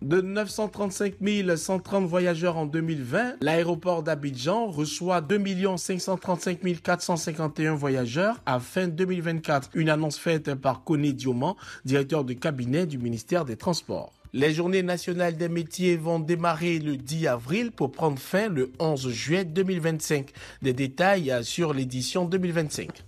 De 935 130 voyageurs en 2020, l'aéroport d'Abidjan reçoit 2 535 451 voyageurs à fin 2024. Une annonce faite par Koné Dioman, directeur de cabinet du ministère des Transports. Les journées nationales des métiers vont démarrer le 10 avril pour prendre fin le 11 juin 2025. Des détails sur l'édition 2025.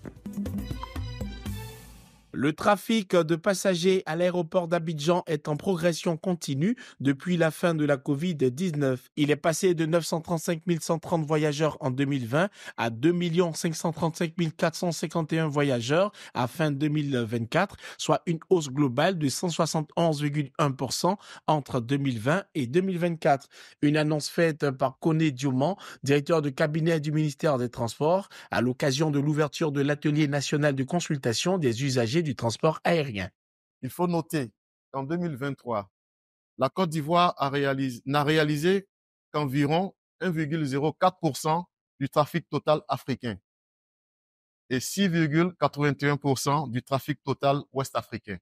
Le trafic de passagers à l'aéroport d'Abidjan est en progression continue depuis la fin de la Covid-19. Il est passé de 935 130 voyageurs en 2020 à 2 535 451 voyageurs à fin 2024, soit une hausse globale de 171,1% entre 2020 et 2024. Une annonce faite par Koné Dioman, directeur de cabinet du ministère des Transports, à l'occasion de l'ouverture de l'atelier national de consultation des usagers du transport aérien. Il faut noter qu'en 2023, la Côte d'Ivoire n'a réalisé qu'environ 1,04% du trafic total africain et 6,81% du trafic total ouest-africain.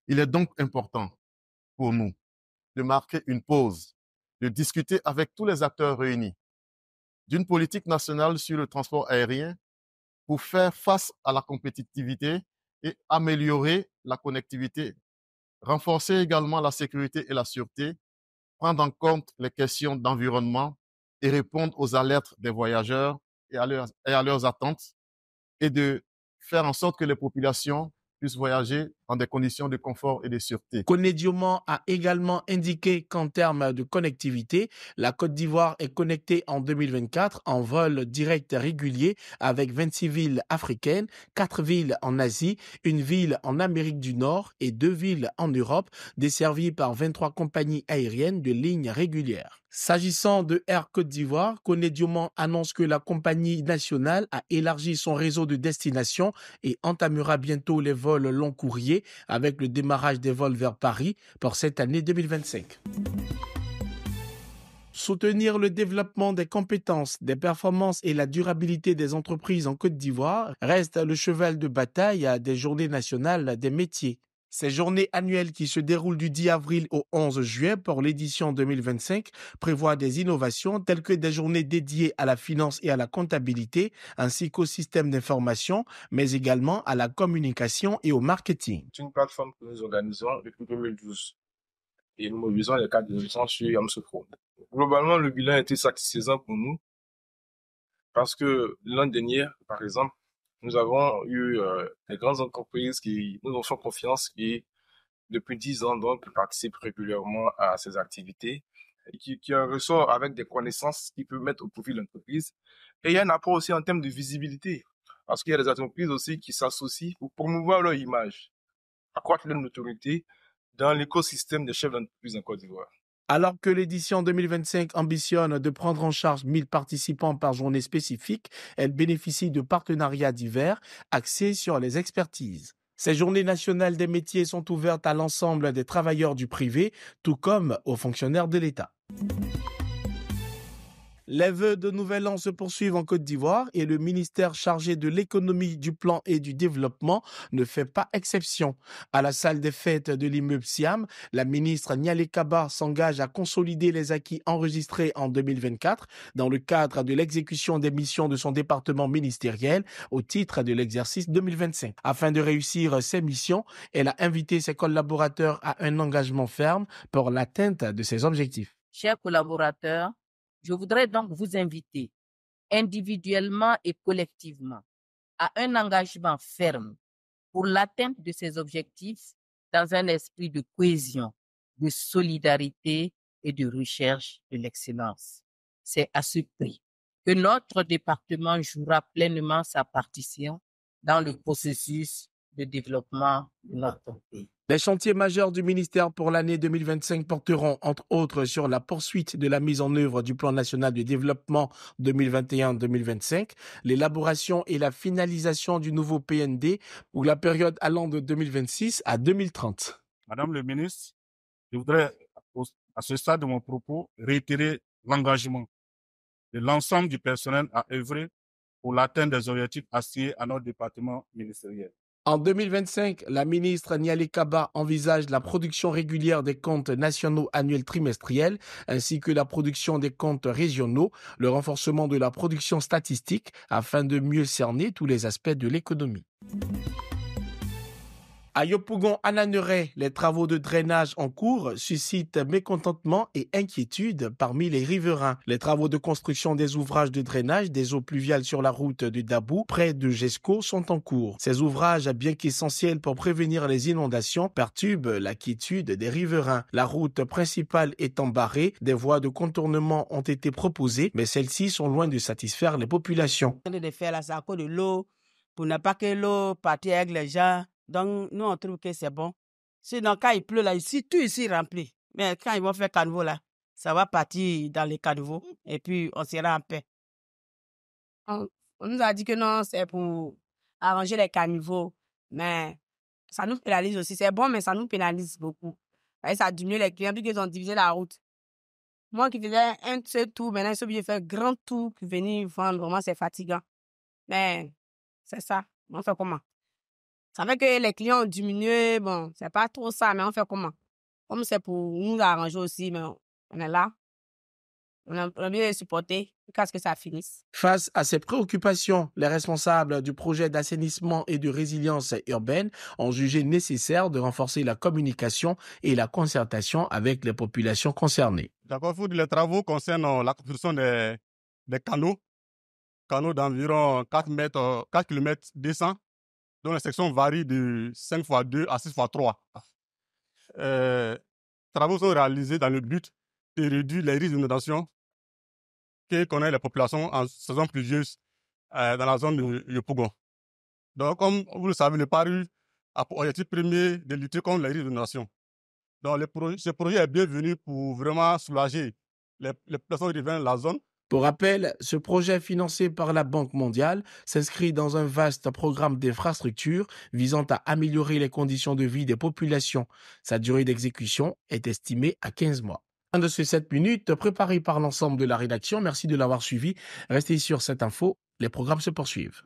Il est donc important pour nous de marquer une pause, de discuter avec tous les acteurs réunis d'une politique nationale sur le transport aérien pour faire face à la compétitivité et améliorer la connectivité, renforcer également la sécurité et la sûreté, prendre en compte les questions d'environnement et répondre aux alertes des voyageurs et à leurs attentes et de faire en sorte que les populations puissent voyager dans des conditions de confort et de sûreté. Koné Dioman a également indiqué qu'en termes de connectivité, la Côte d'Ivoire est connectée en 2024 en vol direct régulier avec 26 villes africaines, 4 villes en Asie, une ville en Amérique du Nord et 2 villes en Europe, desservies par 23 compagnies aériennes de lignes régulières. S'agissant de Air Côte d'Ivoire, Koné Dioman annonce que la compagnie nationale a élargi son réseau de destinations et entamera bientôt les vols long courriers avec le démarrage des vols vers Paris pour cette année 2025. Soutenir le développement des compétences, des performances et la durabilité des entreprises en Côte d'Ivoire reste le cheval de bataille des Journées nationales des métiers. Ces journées annuelles qui se déroulent du 10 avril au 11 juin pour l'édition 2025 prévoient des innovations telles que des journées dédiées à la finance et à la comptabilité, ainsi qu'au système d'information, mais également à la communication et au marketing. C'est une plateforme que nous organisons depuis 2012 et nous mobilisons les cadres de gestion sur Yamsoufro. Globalement, le bilan a été satisfaisant pour nous parce que l'an dernier, par exemple, nous avons eu des grandes entreprises qui nous ont fait confiance et depuis 10 ans donc participent régulièrement à ces activités et qui en ressort avec des connaissances qui peuvent mettre au profit de l'entreprise. Et il y a un apport aussi en termes de visibilité parce qu'il y a des entreprises aussi qui s'associent pour promouvoir leur image, accroître leur notoriété dans l'écosystème des chefs d'entreprise en Côte d'Ivoire. Alors que l'édition 2025 ambitionne de prendre en charge 1000 participants par journée spécifique, elle bénéficie de partenariats divers axés sur les expertises. Ces journées nationales des métiers sont ouvertes à l'ensemble des travailleurs du privé, tout comme aux fonctionnaires de l'État. Les vœux de Nouvel An se poursuivent en Côte d'Ivoire et le ministère chargé de l'économie, du plan et du développement ne fait pas exception. À la salle des fêtes de l'immeuble Siam, la ministre Nialé Kaba s'engage à consolider les acquis enregistrés en 2024 dans le cadre de l'exécution des missions de son département ministériel au titre de l'exercice 2025. Afin de réussir ces missions, elle a invité ses collaborateurs à un engagement ferme pour l'atteinte de ces objectifs. Chers collaborateurs, je voudrais donc vous inviter individuellement et collectivement à un engagement ferme pour l'atteinte de ces objectifs dans un esprit de cohésion, de solidarité et de recherche de l'excellence. C'est à ce prix que notre département jouera pleinement sa partition dans le processus de développement de notre pays. Les chantiers majeurs du ministère pour l'année 2025 porteront entre autres sur la poursuite de la mise en œuvre du plan national de développement 2021-2025, l'élaboration et la finalisation du nouveau PND pour la période allant de 2026 à 2030. Madame le ministre, je voudrais à ce stade de mon propos réitérer l'engagement de l'ensemble du personnel à œuvrer pour l'atteinte des objectifs assignés à notre département ministériel. En 2025, la ministre Niali Kaba envisage la production régulière des comptes nationaux annuels trimestriels ainsi que la production des comptes régionaux, le renforcement de la production statistique afin de mieux cerner tous les aspects de l'économie. À Yopougon-Ananéré, les travaux de drainage en cours suscitent mécontentement et inquiétude parmi les riverains. Les travaux de construction des ouvrages de drainage des eaux pluviales sur la route de Dabou, près de Gesco, sont en cours. Ces ouvrages, bien qu'essentiels pour prévenir les inondations, perturbent la quiétude des riverains. La route principale étant barrée, des voies de contournement ont été proposées, mais celles-ci sont loin de satisfaire les populations. De faire la saco de l'eau pour ne pas que l'eau parte avec les gens. Donc, nous, on trouve que c'est bon. Sinon, quand il pleut là, ici, tout ici rempli. Mais quand ils vont faire caniveau là, ça va partir dans les caniveaux et puis on sera en paix. On nous a dit que non, c'est pour arranger les caniveaux. Mais ça nous pénalise aussi. C'est bon, mais ça nous pénalise beaucoup. Et ça diminue les clients puisqu'ils ont divisé la route. Moi qui faisais un seul tour, maintenant, je suis obligé de faire un grand tour pour venir vendre. Vraiment, c'est fatigant. Mais c'est ça. On fait comment? Ça fait que les clients ont diminué. Bon, c'est pas trop ça, mais on fait comment? Comme c'est pour nous arranger aussi, mais on est là. On a bien supporté jusqu'à ce que ça finisse. Face à ces préoccupations, les responsables du projet d'assainissement et de résilience urbaine ont jugé nécessaire de renforcer la communication et la concertation avec les populations concernées. D'accord, les travaux concernent la construction des canaux d'environ 4 km 200, dont les sections varient de 5x2 à 6x3. Travaux sont réalisés dans le but de réduire les risques d'inondation que connaissent les populations en saison pluvieuse dans la zone de Yopougon. Donc, comme vous le savez, le PARU a pour objectif premier de lutter contre les risques d'inondation. Donc, ce projet est bienvenu pour vraiment soulager les personnes qui viennent de la zone. Pour rappel, ce projet financé par la Banque mondiale s'inscrit dans un vaste programme d'infrastructures visant à améliorer les conditions de vie des populations. Sa durée d'exécution est estimée à 15 mois. Un de ces 7 minutes préparé par l'ensemble de la rédaction. Merci de l'avoir suivi. Restez sur cette info. Les programmes se poursuivent.